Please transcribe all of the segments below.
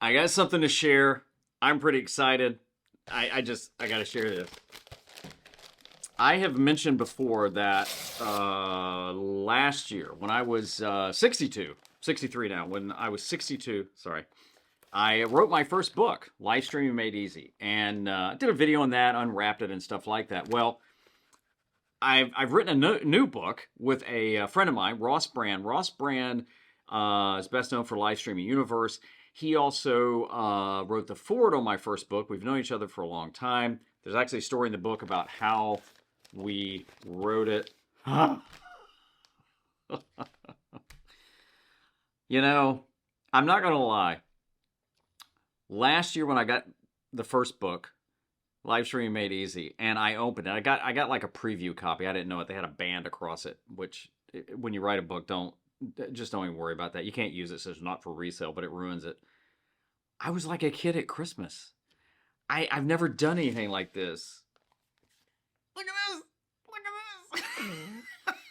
I got something to share. I'm pretty excited. I got to share this. I have mentioned before that last year when I was 62, 63 now, when I was 62, sorry, I wrote my first book, Live Streaming Made Easy, and did a video on that, unwrapped it, and stuff like that. Well, I've written a new book with a friend of mine, Ross Brand. Ross Brand is best known for Live Streaming Universe. He also wrote the foreword on my first book. We've known each other for a long time. There's actually a story in the book about how we wrote it. You know, I'm not going to lie. Last year when I got the first book, Live Streaming Made Easy, and I opened it. I got like a preview copy. I didn't know it. They had a band across it, which when you write a book, don't even worry about that. You can't use it, so it's not for resale, but it ruins it. I was like a kid at Christmas. I've never done anything like this. Look at this. Look at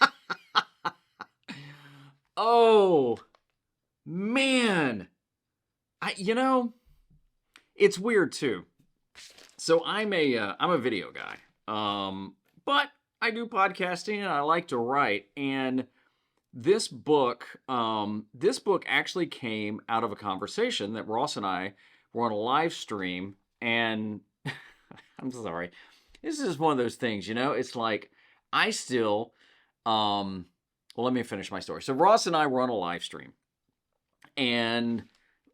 this. Oh, man. It's weird too. So I'm a video guy. But I do podcasting and I like to write. And this book actually came out of a conversation that Ross and I were on a live stream. And I'm sorry, this is one of those things, it's like I still, well, let me finish my story. So Ross and I were on a live stream and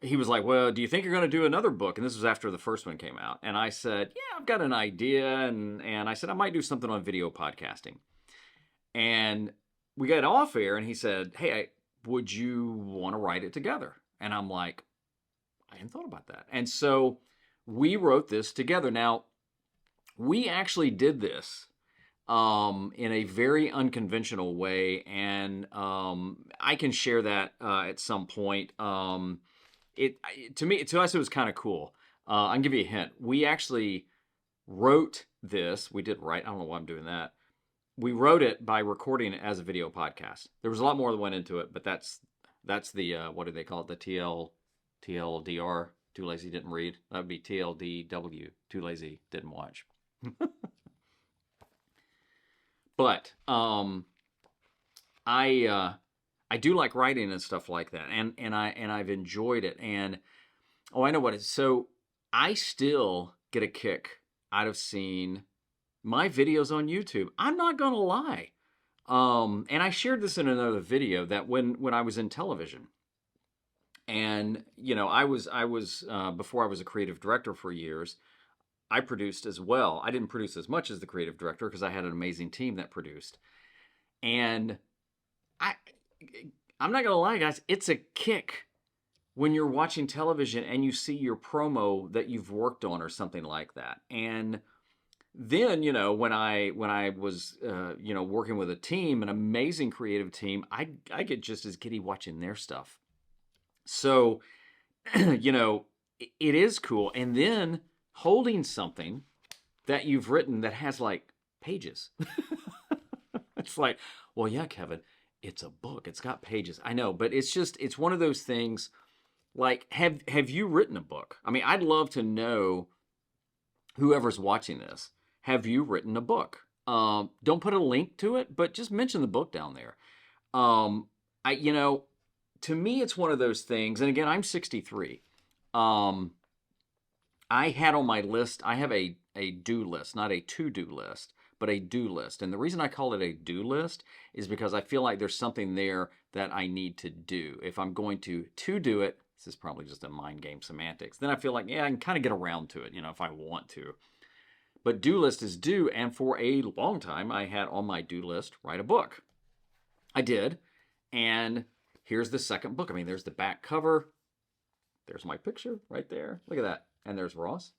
he was like, well, do you think you're going to do another book? And this was after the first one came out. And I said, yeah, I've got an idea. And I said, I might do something on video podcasting. And we got off air and he said, hey, would you want to write it together? And I'm like, I hadn't thought about that. And so we wrote this together. Now, we actually did this in a very unconventional way. And I can share that at some point. To us, it was kind of cool. I can give you a hint. We actually wrote this. We did write. I don't know why I'm doing that. We wrote it by recording it as a video podcast. There was a lot more that went into it, but that's the what do they call it? The TLDR. Too lazy didn't read. That would be TLDW. Too lazy didn't watch. But I do like writing and stuff like that, and I've enjoyed it. And I know what it is. So I still get a kick out of seeing my videos on YouTube. I'm not gonna lie. And I shared this in another video that when I was in television, and I was before I was a creative director for years, I produced as well. I didn't produce as much as the creative director because I had an amazing team that produced, and I'm not gonna lie, guys. It's a kick when you're watching television and you see your promo that you've worked on or something like that. And then, when I was, working with a team, an amazing creative team, I get just as giddy watching their stuff. So, it is cool. And then holding something that you've written that has like pages. It's like, well, yeah, Kevin, it's a book. It's got pages. I know, but it's one of those things. Like, have you written a book? I mean, I'd love to know, whoever's watching this, have you written a book? Don't put a link to it, but just mention the book down there. To me, it's one of those things. And again, I'm 63. I had on my list, I have a do list, not a to-do list, but a do list. And the reason I call it a do list is because I feel like there's something there that I need to do. If I'm going to do it, this is probably just a mind game semantics, then I feel like, yeah, I can kind of get around to it, if I want to. But do list is do, and for a long time, I had on my do list, write a book. I did, and here's the second book. I mean, there's the back cover. There's my picture right there. Look at that. And there's Ross.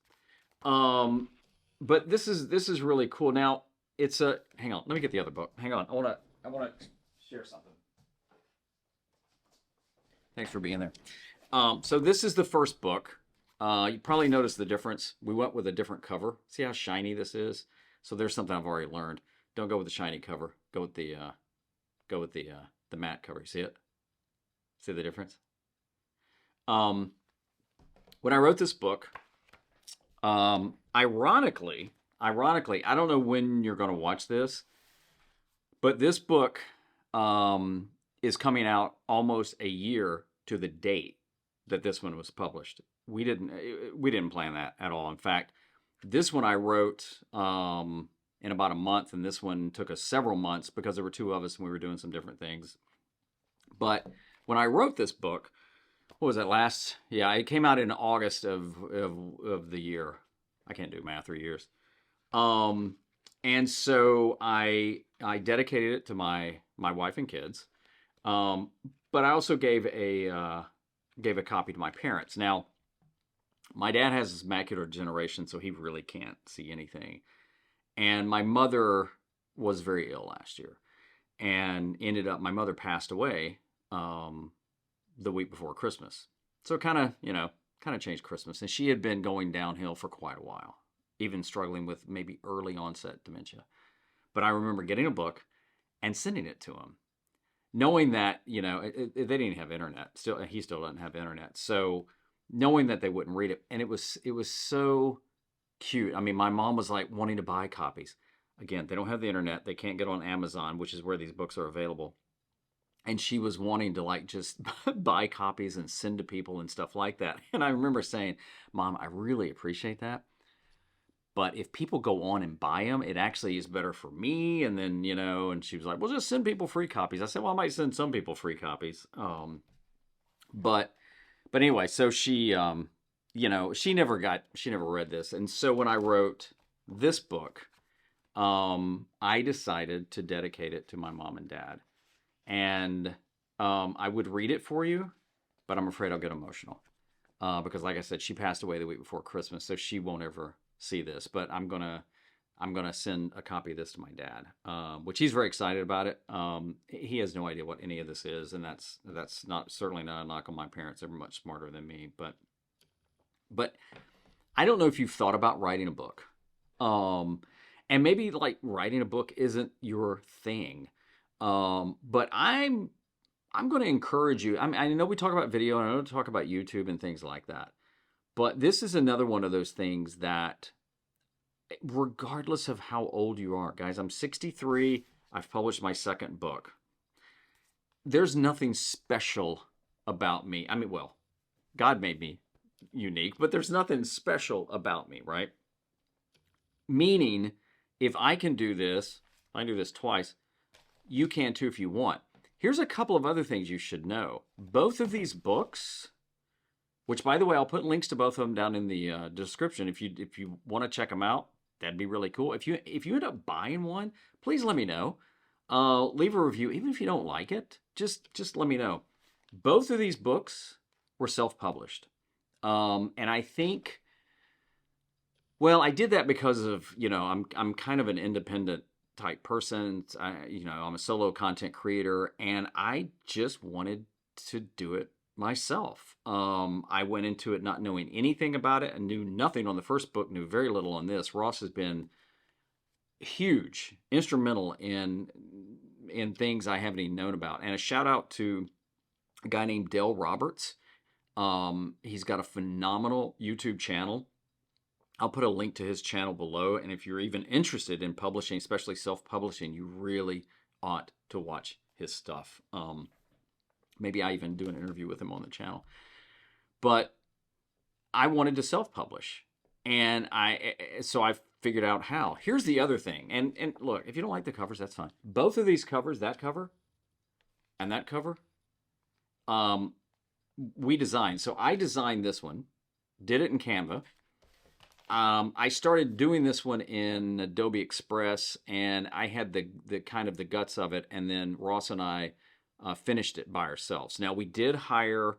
But this is really cool. Now, hang on, let me get the other book. Hang on, I wanna share something. Thanks for being there. So this is the first book. You probably noticed the difference. We went with a different cover. See how shiny this is? So there's something I've already learned. Don't go with the shiny cover. Go with the matte cover. You see it? See the difference? when I wrote this book, ironically, I don't know when you're going to watch this, but this book is coming out almost a year to the date that this one was published. We didn't plan that at all. In fact, this one I wrote in about a month, and this one took us several months because there were two of us and we were doing some different things. But when I wrote this book, what was it last? Yeah, it came out in August of the year. I can't do math, 3 years. And so I dedicated it to my wife and kids. But I also gave a copy to my parents. Now, my dad has macular degeneration, so he really can't see anything. And my mother was very ill last year, and my mother passed away the week before Christmas. So kind of changed Christmas. And she had been going downhill for quite a while, even struggling with maybe early onset dementia. But I remember getting a book and sending it to him, knowing that, they didn't have internet. He still doesn't have internet. So knowing that they wouldn't read it. And it was so cute. I mean, my mom was like wanting to buy copies. Again, they don't have the internet. They can't get on Amazon, which is where these books are available. And she was wanting to like just buy copies and send to people and stuff like that. And I remember saying, Mom, I really appreciate that. But if people go on and buy them, it actually is better for me. And then, and she was like, well, just send people free copies. I said, well, I might send some people free copies. But anyway, so she, she never read this. And so when I wrote this book, I decided to dedicate it to my mom and dad. And I would read it for you, but I'm afraid I'll get emotional. Because like I said, she passed away the week before Christmas, so she won't ever see this. But I'm gonna send a copy of this to my dad, which he's very excited about it. He has no idea what any of this is, and that's certainly not a knock on my parents. They're much smarter than me. But I don't know if you've thought about writing a book, and maybe like writing a book isn't your thing. But I'm going to encourage you. I know we talk about video, and I know we talk about YouTube and things like that. But this is another one of those things that, regardless of how old you are, guys, I'm 63. I've published my second book. There's nothing special about me. I mean, well, God made me unique, but there's nothing special about me, right? Meaning, if I can do this, I do this twice, you can too if you want. Here's a couple of other things you should know. Both of these books, which, by the way, I'll put links to both of them down in the description. If you want to check them out, that'd be really cool. If you end up buying one, please let me know. Leave a review, even if you don't like it. Just let me know. Both of these books were self-published, and I think, well, I did that because of I'm kind of an independent type person. I'm a solo content creator, and I just wanted to do it myself. I went into it not knowing anything about it and knew nothing on the first book, knew very little on this. Ross has been huge, instrumental in things I haven't even known about. And a shout out to a guy named Dale Roberts. He's got a phenomenal YouTube channel. I'll put a link to his channel below. And if you're even interested in publishing, especially self-publishing, you really ought to watch his stuff. Maybe I even do an interview with him on the channel. But I wanted to self-publish. And so I figured out how. Here's the other thing. And look, if you don't like the covers, that's fine. Both of these covers, that cover and that cover, we designed. So I designed this one, did it in Canva. I started doing this one in Adobe Express, and I had the kind of the guts of it, and then Ross and I finished it by ourselves. Now, we did hire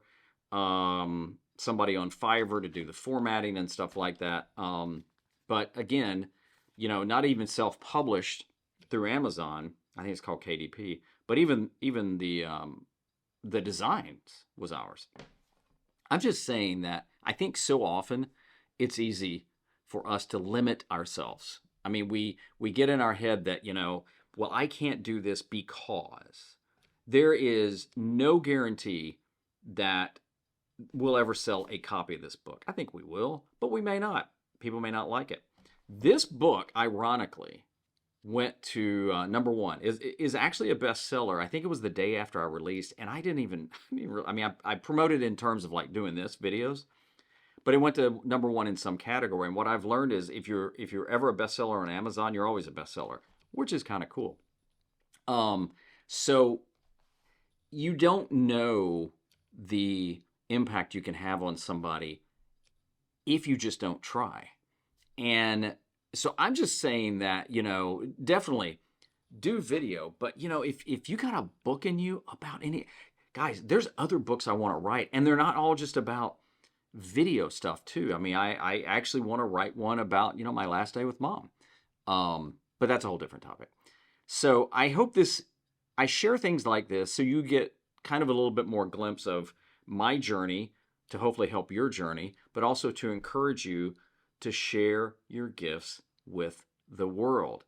somebody on Fiverr to do the formatting and stuff like that. But again, not even self-published through Amazon. I think it's called KDP. But even the designs was ours. I'm just saying that I think so often it's easy for us to limit ourselves. I mean, we get in our head that, well, I can't do this because there is no guarantee that we'll ever sell a copy of this book. I think we will, but we may not. People may not like it. This book, ironically, went to number one. Is actually a bestseller. I think it was the day after I released, and I didn't even. I mean, I promoted in terms of like doing this videos, but it went to number one in some category. And what I've learned is if you're ever a bestseller on Amazon, you're always a bestseller, which is kind of cool. So you don't know the impact you can have on somebody if you just don't try. And so I'm just saying that, definitely do video, but if you got a book in you about any guys, there's other books I want to write, and they're not all just about video stuff too. I mean, I actually want to write one about, my last day with mom. But that's a whole different topic. So I share things like this so you get kind of a little bit more glimpse of my journey to hopefully help your journey, but also to encourage you to share your gifts with the world.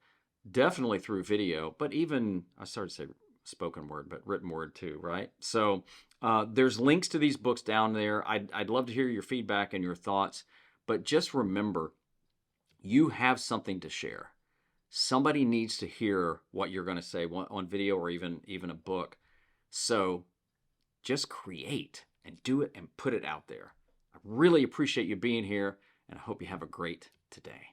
Definitely through video, but even, I started to say spoken word, but written word too, right? So there's links to these books down there. I'd love to hear your feedback and your thoughts, but just remember, you have something to share. Somebody needs to hear what you're going to say on video or even a book. So just create and do it and put it out there. I really appreciate you being here, and I hope you have a great today.